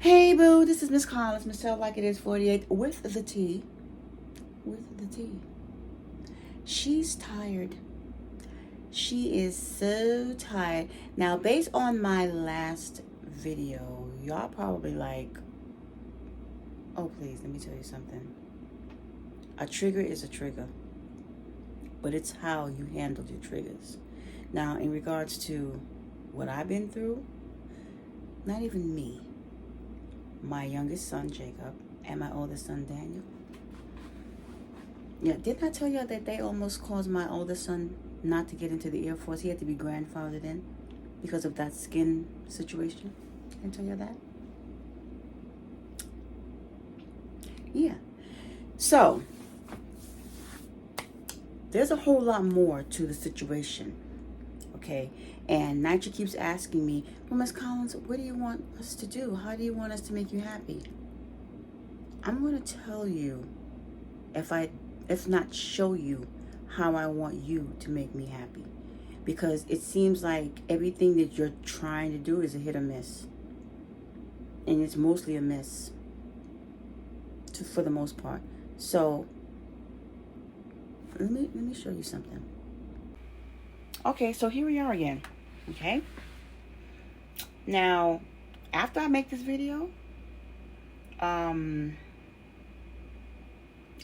Hey boo, this is Miss Collins, Miss Tell Like It Is 48 with the T. With the T. She's tired. She is so tired. Now, based on my last video, y'all probably like, oh please, let me tell you something. A trigger is a trigger, but it's how you handle your triggers. Now, in regards to what I've been through, not even me, my youngest son Jacob and my oldest son Daniel. Yeah, didn't I tell you that they almost caused my oldest son not to get into the Air Force? He had to be grandfathered in because of that skin situation. Didn't I tell you that? Yeah. So there's a whole lot more to the situation. Okay, and Nycha keeps asking me, well, Miss Collins, what do you want us to do? How do you want us to make you happy? I'm going to tell you, if not show you, how I want you to make me happy. Because it seems like everything that you're trying to do is a hit or miss. And it's mostly a miss, for the most part. So, let me show you something. Okay, so here we are again. Okay, now after I make this video, I'm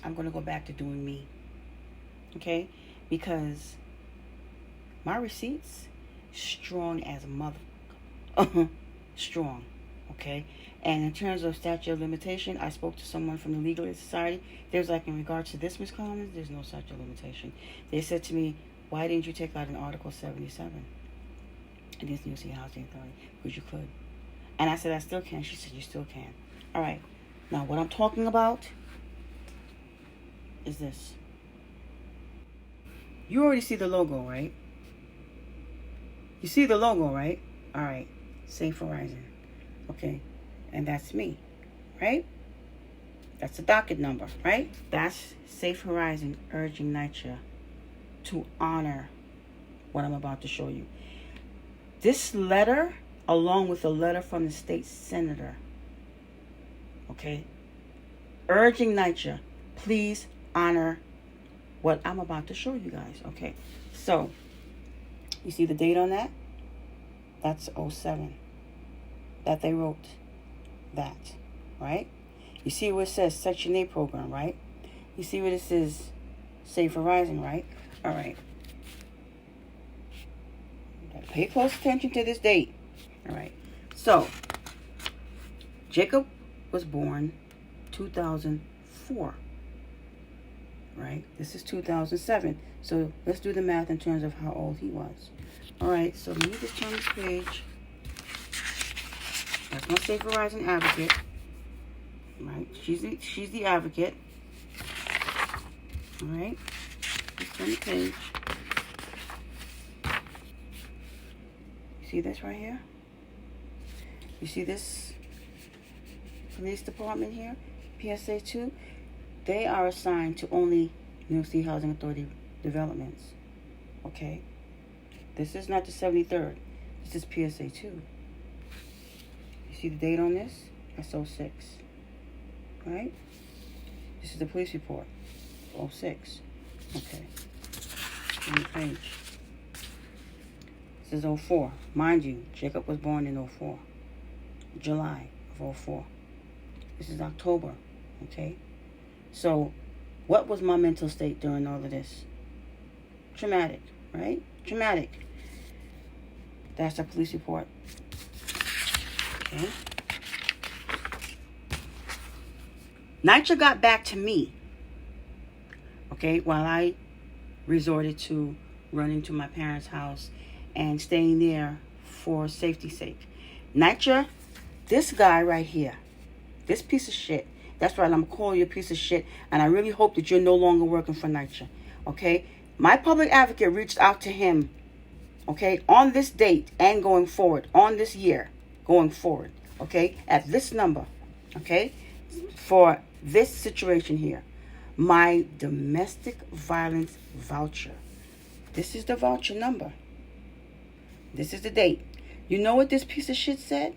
gonna go back to doing me. Okay, because my receipts strong as a mother. Strong. Okay, and in terms of statute of limitation, I spoke to someone from the Legal Aid Society. There's like, in regards to this, Ms. Collins, there's no statute of limitation. They said to me, why didn't you take out an Article 77 against the New York Housing Authority? Because you could. And I said, I still can. She said, you still can. All right. Now, what I'm talking about is this. You already see the logo, right? You see the logo, right? All right. Safe Horizon. Okay. And that's me, right? That's the docket number, right? That's Safe Horizon urging Nycha to honor what I'm about to show you. This letter, along with a letter from the state senator, okay, urging Nycha, please honor what I'm about to show you guys. Okay, so you see the date on that? That's 07 that they wrote that, right? You see where it says Section 8 program, right? You see where this is Safe Horizon, right? All right. Pay close attention to this date. All right. So, Jacob was born 2004. Right? This is 2007. So, let's do the math in terms of how old he was. All right. So, let me just turn this page. That's my Safe Horizon advocate. Right? She's the advocate. All right. Let's turn the page. See this right here? You see this police department here? PSA 2? They are assigned to only New York City Housing Authority developments. Okay? This is not the 73rd. This is PSA 2. You see the date on this? That's 06. Right? This is the police report. 06. Okay. On the page. This is 04. Mind you, Jacob was born in 04. July of 04. This is October. Okay? So, what was my mental state during all of this? Traumatic, right? Traumatic. That's a police report. Okay? Nycha got back to me. Okay? While I resorted to running to my parents' house and staying there for safety's sake. Nycha, this guy right here, this piece of shit, that's right, I'm going to call you a piece of shit, and I really hope that you're no longer working for Nycha, okay? My public advocate reached out to him, okay, on this date and going forward, on this year, going forward, okay, at this number, okay, for this situation here, my domestic violence voucher. This is the voucher number. This is the date. You know what this piece of shit said?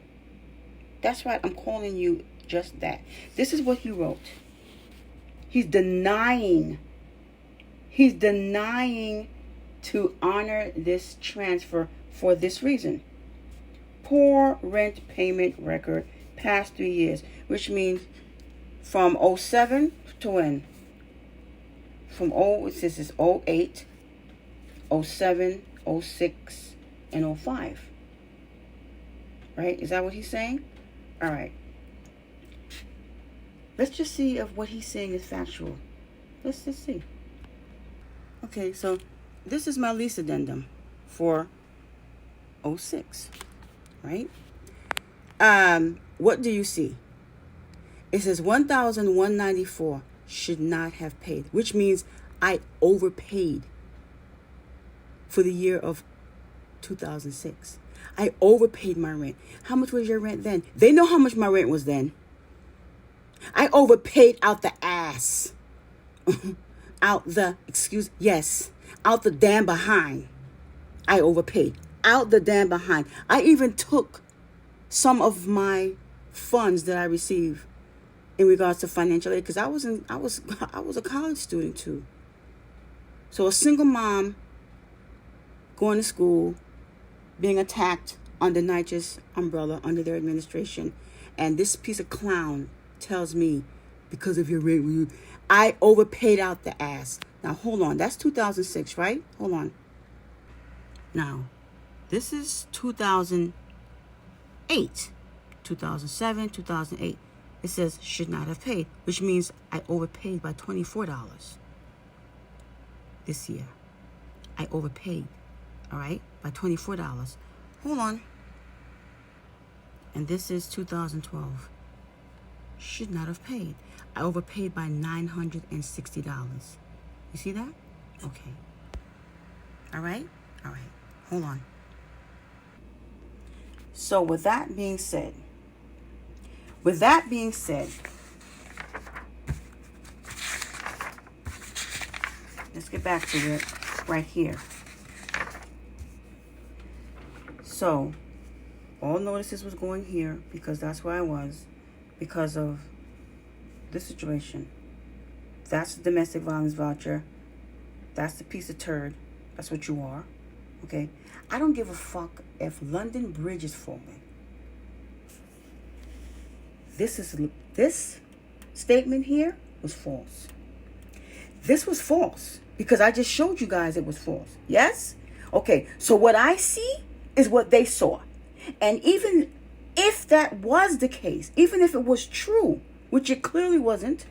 That's right. I'm calling you just that. This is what he wrote. He's denying to honor this transfer for this reason. Poor rent payment record past 3 years, which means from 07 to when? It says it's 08, 07, 06, and 05. Right? Is that what he's saying? All right. Let's just see if what he's saying is factual. Let's just see. Okay, so this is my lease addendum for 06, right? What do you see? It says 1,194 should not have paid, which means I overpaid for the year of 2006. I overpaid my rent. How much was your rent then? They know how much my rent was then. I overpaid out the ass. Out the damn behind. I overpaid. Out the damn behind. I even took some of my funds that I received in regards to financial aid because I was a college student too. So a single mom going to school, being attacked under Nycha's umbrella, under their administration, and this piece of clown tells me because of your rent, I overpaid out the ass. Now hold on, that's 2006, right? Hold on. Now, this is 2008, 2007, 2008. It says should not have paid, which means I overpaid by $24 this year. I overpaid, all right, by $24. Hold on. And this is 2012. Should not have paid. I overpaid by $960. You see that? Okay. All right? All right. Hold on. So with that being said, let's get back to it right here. So all notices was going here because that's where I was because of this situation. That's the domestic violence voucher. That's the piece of turd. That's what you are. Okay? I don't give a fuck if London Bridge is falling. This statement here was false. This was false because I just showed you guys it was false. Yes? Okay, so what I see is what they saw. And even if that was the case, even if it was true, which it clearly wasn't,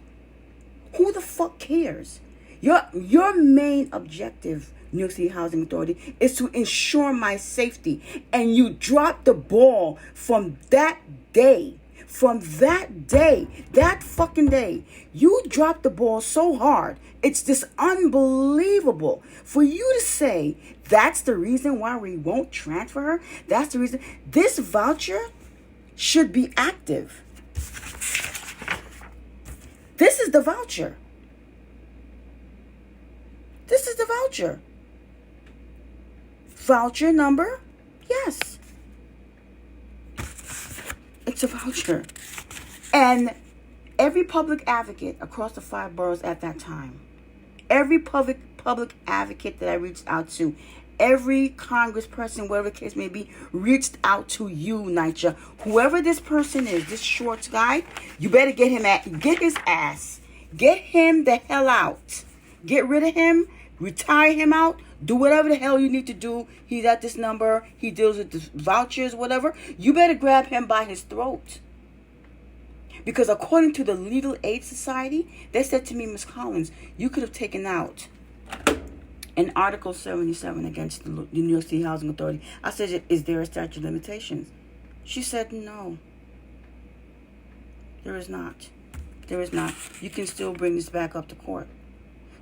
who the fuck cares? Your main objective, New York City Housing Authority, is to ensure my safety. And you dropped the ball from that day. That fucking day. You dropped the ball so hard. It's just unbelievable. For you to say that's the reason why we won't transfer her. That's the reason. This voucher should be active. This is the voucher. This is the voucher. Voucher number? Yes. It's a voucher. And every public advocate across the 5 boroughs at that time, every public advocate that I reached out to, every congressperson, whatever the case may be, reached out to you, Nycha. Whoever this person is, this Schwartz guy, you better get his ass. Get him the hell out. Get rid of him. Retire him out. Do whatever the hell you need to do. He's at this number. He deals with the vouchers, whatever. You better grab him by his throat. Because according to the Legal Aid Society, they said to me, Ms. Collins, you could have taken out an Article 77 against the New York City Housing Authority. I said, is there a statute of limitations? She said, no. There is not. There is not. You can still bring this back up to court.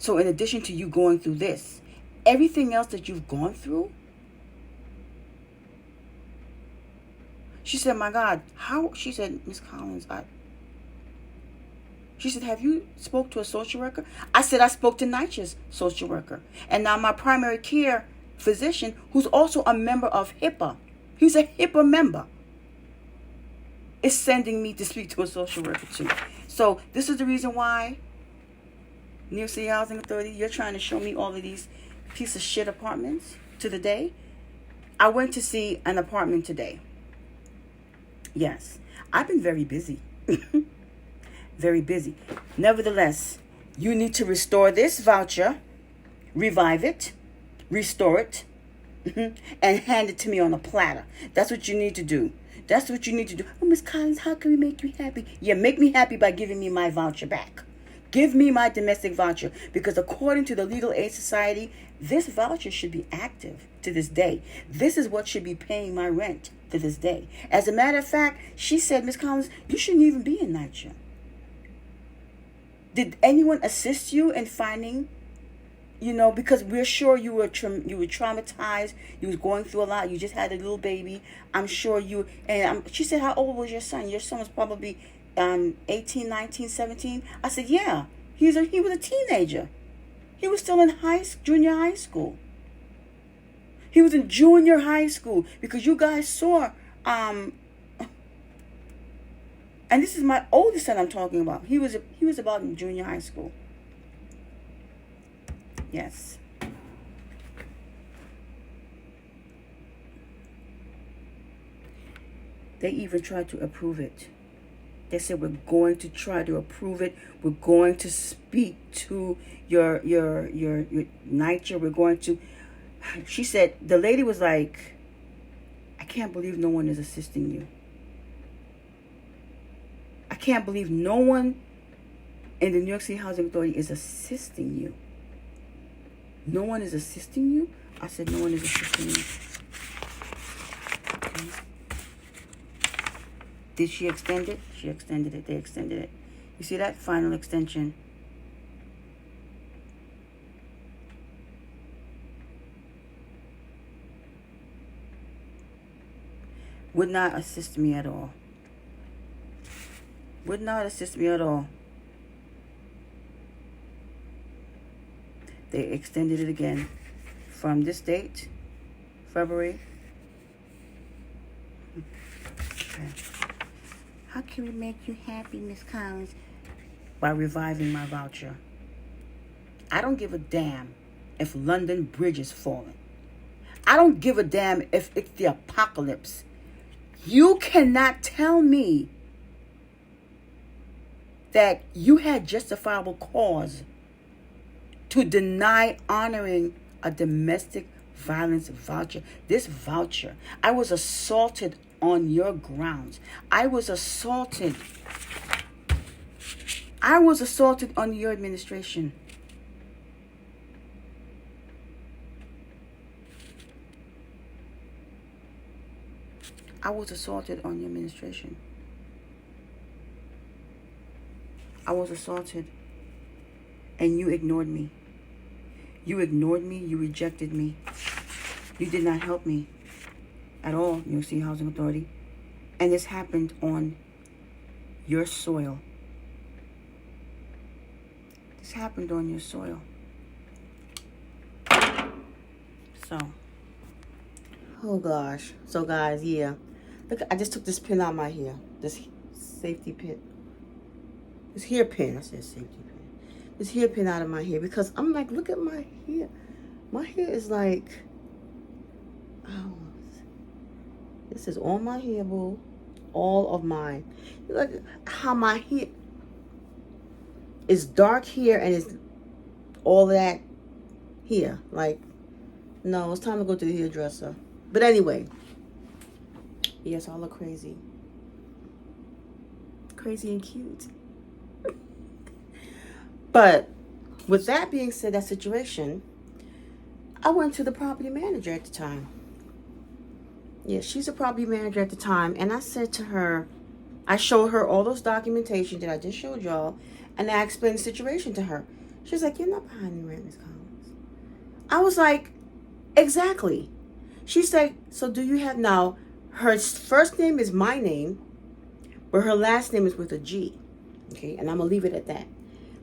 So in addition to you going through this, everything else that you've gone through, she said, my God, how? She said, Ms. Collins, she said, have you spoke to a social worker? I said, I spoke to Nycha's social worker. And now my primary care physician, who's also a member of HIPAA. He's a HIPAA member. is sending me to speak to a social worker too. So this is the reason why, New York City Housing Authority, you're trying to show me all of these piece of shit apartments to the day. I went to see an apartment today. Yes, I've been very busy. Very busy. Nevertheless, you need to restore this voucher, revive it, restore it, and hand it to me on a platter. That's what you need to do. That's what you need to do. Oh, Miss Collins, how can we make you happy? Yeah, make me happy by giving me my voucher back. Give me my domestic voucher, because according to the Legal Aid Society, this voucher should be active to this day. This is what should be paying my rent to this day. As a matter of fact, she said, Miss Collins, you shouldn't even be in Nycha. Did anyone assist you in finding, because we're sure you were traumatized. You was going through a lot. You just had a little baby. I'm sure you, and she said, how old was your son? Your son was probably 18, 19, 17. I said, yeah, he was a teenager. He was still in junior high school. He was in junior high school, because you guys saw, and this is my oldest son I'm talking about. He was about in junior high school. Yes. They even tried to approve it. They said, we're going to try to approve it. We're going to speak to your Nycha. We're going to. She said, the lady was like, I can't believe no one is assisting you. I can't believe no one in the New York City Housing Authority is assisting you. No one is assisting you? I said, no one is assisting you. Okay. Did she extend it? She extended it. They extended it. You see that? Final extension. Would not assist me at all. Would not assist me at all. They extended it again from this date, February. Okay. How can we make you happy, Miss Collins? By reviving my voucher. I don't give a damn if London Bridge is falling. I don't give a damn if it's the apocalypse. You cannot tell me that you had justifiable cause to deny honoring a domestic violence voucher. This voucher, I was assaulted on your grounds. I was assaulted on your administration. I was assaulted on your administration. I was assaulted, and you ignored me. You ignored me. You rejected me. You did not help me at all, New York City Housing Authority. And this happened on your soil. This happened on your soil. So, oh gosh. So guys, yeah. Look, I just took this pin out of my hair. This safety pin. This hair pin. I said safety pin. This hair pin out of my hair, because I'm like, look at my hair. My hair is like, oh, this is all my hair, boo. All of mine. Look how my hair is dark here, and it's all that here. Like, no, it's time to go to the hairdresser. But anyway, yes, I look crazy. Crazy and cute. But with that being said, that situation, I went to the property manager at the time. Yeah, she's a property manager at the time. And I said to her, I showed her all those documentation that I just showed y'all. And I explained the situation to her. She's like, you're not behind the rent, Ms. Collins. I was like, exactly. She said, so do you have now, her first name is my name, but her last name is with a G. Okay, and I'm going to leave it at that.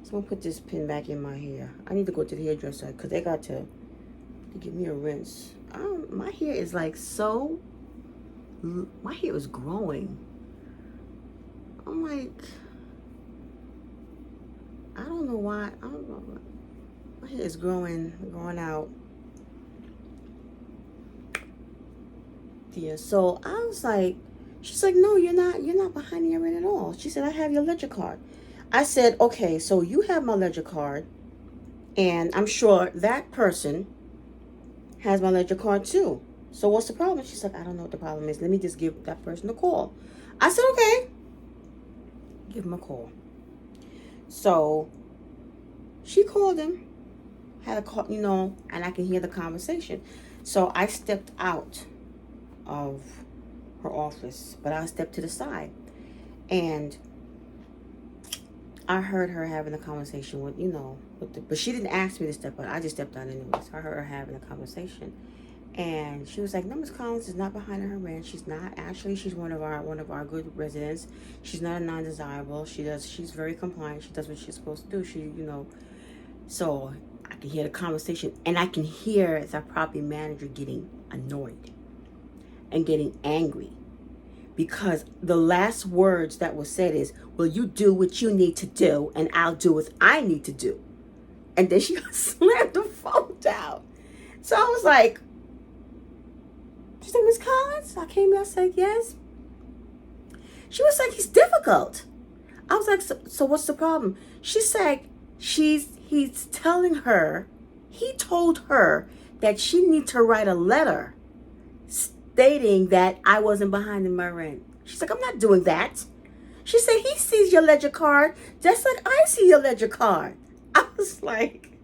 So I'm going to put this pin back in my hair. I need to go to the hairdresser because they got to give me a rinse. My hair is like so, my hair is growing. like, I don't know why. I don't know. My hair is growing out. Yeah, so I was like, she's like, no, you're not behind the arena at all. She said, I have your ledger card. I said, okay, so you have my ledger card, and I'm sure that person has my ledger card too. So what's the problem? She's like, I don't know what the problem is. Let me just give that person a call. I said, okay, give him a call. So she called him, had a call, and I can hear the conversation. So I stepped out of her office, but I stepped to the side, and I heard her having a conversation with, but she didn't ask me to step out. I just stepped out anyways. I heard her having a conversation, and she was like, "No, Miss Collins is not behind her rent. She's not. Actually, she's one of our good residents. She's not a non-desirable. She's very compliant. She does what she's supposed to do. So I can hear the conversation, and I can hear the property manager getting annoyed and getting angry, because the last words that was said is, well, you do what you need to do, and I'll do what I need to do. And then she slammed the phone down. So I was like, she said, Miss Collins? I came in, I said, yes. She was like, he's difficult. I was like, so what's the problem? She said, he's telling her, he told her that she needs to write a letter stating that I wasn't behind in my rent. She's like, I'm not doing that. She said, he sees your ledger card just like I see your ledger card. I was like,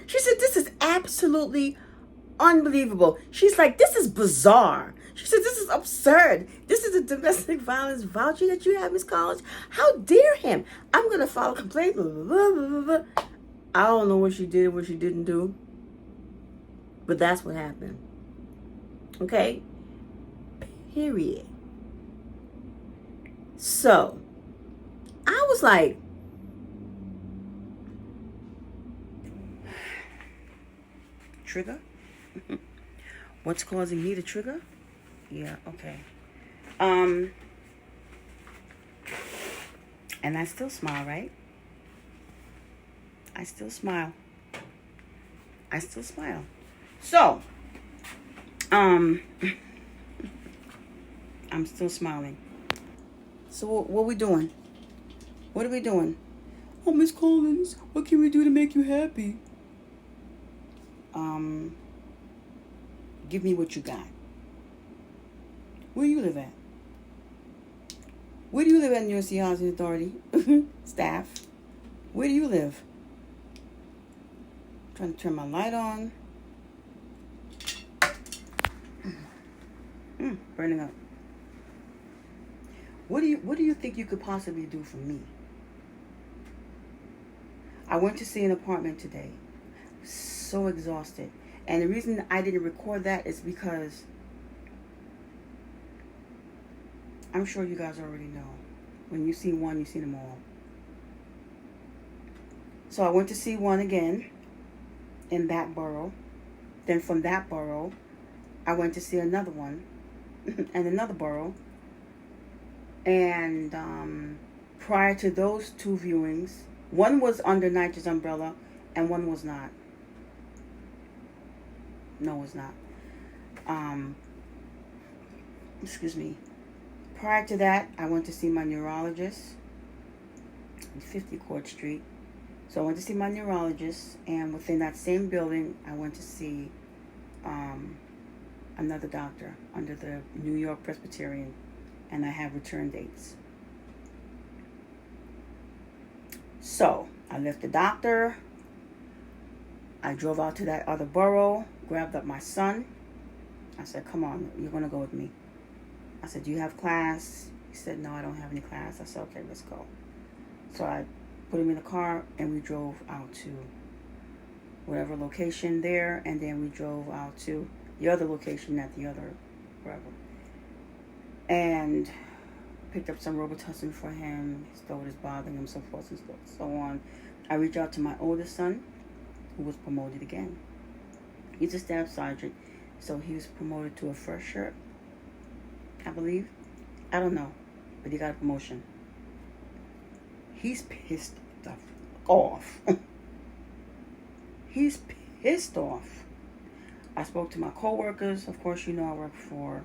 she said, this is absolutely unbelievable. She's like, this is bizarre. She said, this is absurd. This is a domestic violence voucher that you have, Miss Collins. How dare him? I'm going to file a complaint. Blah, blah, blah, blah. I don't know what she did and what she didn't do, but that's what happened. Okay? Period. So, I was like, trigger? What's causing me to trigger? Yeah, okay. And I still smile, right? I still smile. So, I'm still smiling. So what we doing? What are we doing? Oh, Miss Collins, what can we do to make you happy? Give me what you got. Where do you live at? Where do you live at in New York City Housing Authority? Staff. Where do you live? I'm trying to turn my light on. Burning up. What do you think you could possibly do for me? I went to see an apartment today. So exhausted. And the reason I didn't record that is because I'm sure you guys already know. When you see one, you see them all. So I went to see one again in that borough. Then from that borough, I went to see another one in another borough. And prior to those two viewings, one was under Nycha's umbrella and one was not. No, it's not. Excuse me. Prior to that, I went to see my neurologist on 50 Court Street. So I went to see my neurologist, and within that same building, I went to see another doctor under the New York Presbyterian, and I have return dates. So I left the doctor. I drove out to that other borough, grabbed up my son. I said, come on, you're going to go with me. I said, do you have class? He said, no, I don't have any class. I said, okay, let's go. So I put him in the car, and we drove out to whatever location there, and then we drove out to the other location at the other wherever. And picked up some Robitussin for him. His throat is bothering him, so forth and so on. I reached out to my oldest son, who was promoted again. He's a staff sergeant, so he was promoted to a first shirt, I believe. I don't know. but he got a promotion. He's pissed the f- off. He's pissed off. I spoke to my coworkers. Of course, you know I work for.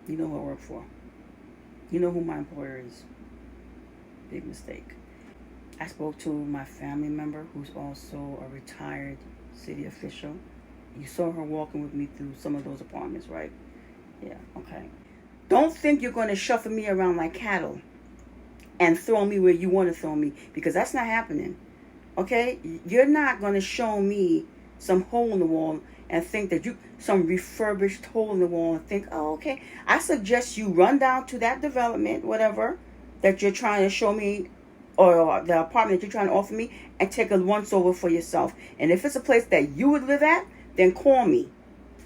You know who I work for. You know who my employer is. Big mistake. I spoke to my family member who's also a retired city official. You saw her walking with me through some of those apartments, right? Yeah, okay. Don't think you're going to shuffle me around like cattle and throw me where you want to throw me, because that's not happening. Okay? You're not going to show me some hole in the wall and think that some refurbished hole in the wall and think, oh, okay. I suggest you run down to that development, whatever, that you're trying to show me, or the apartment that you're trying to offer me, and take a once over for yourself. And if it's a place that you would live at, then call me.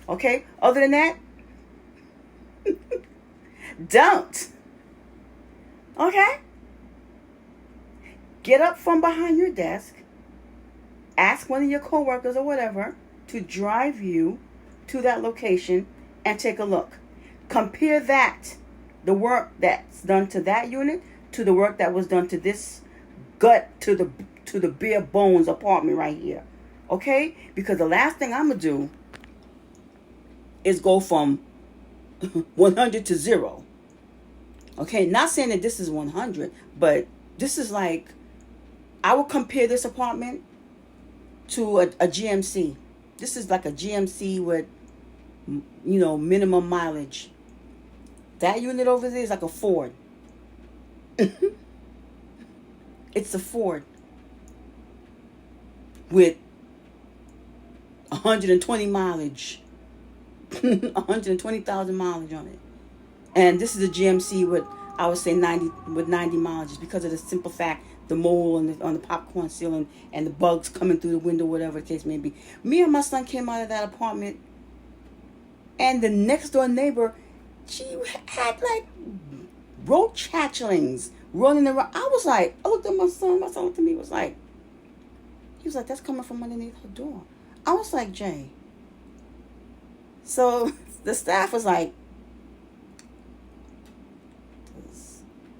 Okay? Other than that, don't. Okay? Get up from behind your desk, ask one of your coworkers or whatever to drive you to that location and take a look. Compare that, the work that's done to that unit, to the work that was done to this gut, to the bare bones apartment right here. Okay? Because the last thing I'm going to do is go from 100 to 0. Okay? Not saying that this is 100, but this is like, I would compare this apartment to a GMC. This is like a GMC with, minimum mileage. That unit over there is like a Ford. It's a Ford with 120 mileage. 120,000 mileage on it. And this is a GMC with, I would say, 90 mileage, just because of the simple fact, the mold on the popcorn ceiling and the bugs coming through the window, whatever the case may be. Me and my son came out of that apartment, and the next door neighbor, she had like roach hatchlings running around. I looked at my son looked at me, he was like, that's coming from underneath her door. I was like, Jay. So the staff was like,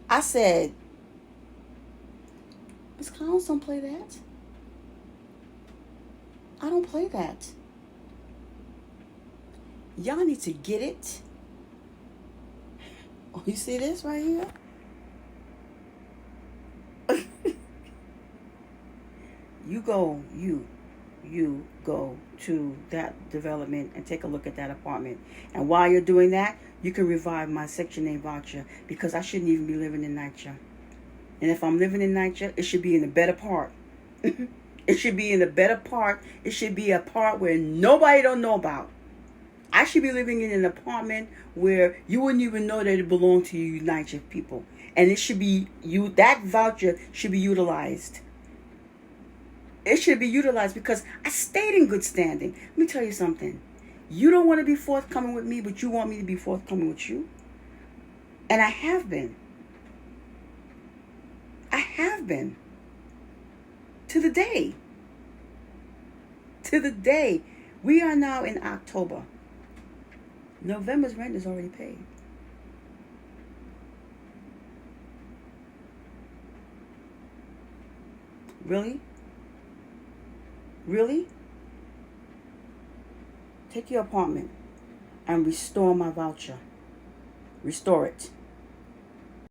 I said, Miss Collins don't play that. I don't play that. Y'all need to get it. Oh, you see this right here? You go to that development and take a look at that apartment. And while you're doing that, you can revive my Section 8 voucher, because I shouldn't even be living in Nycha. And if I'm living in Nycha, it should be in the better part. It should be in the better part. It should be a part where nobody don't know about. I should be living in an apartment where you wouldn't even know that it belonged to you Nycha people. And it should be that voucher should be utilized. It should be utilized because I stayed in good standing. Let me tell you something. You don't want to be forthcoming with me, but you want me to be forthcoming with you. And I have been. I have been. To the day. To the day. We are now in October. November's rent is already paid. Really? Really? Take your apartment and restore my voucher. Restore it.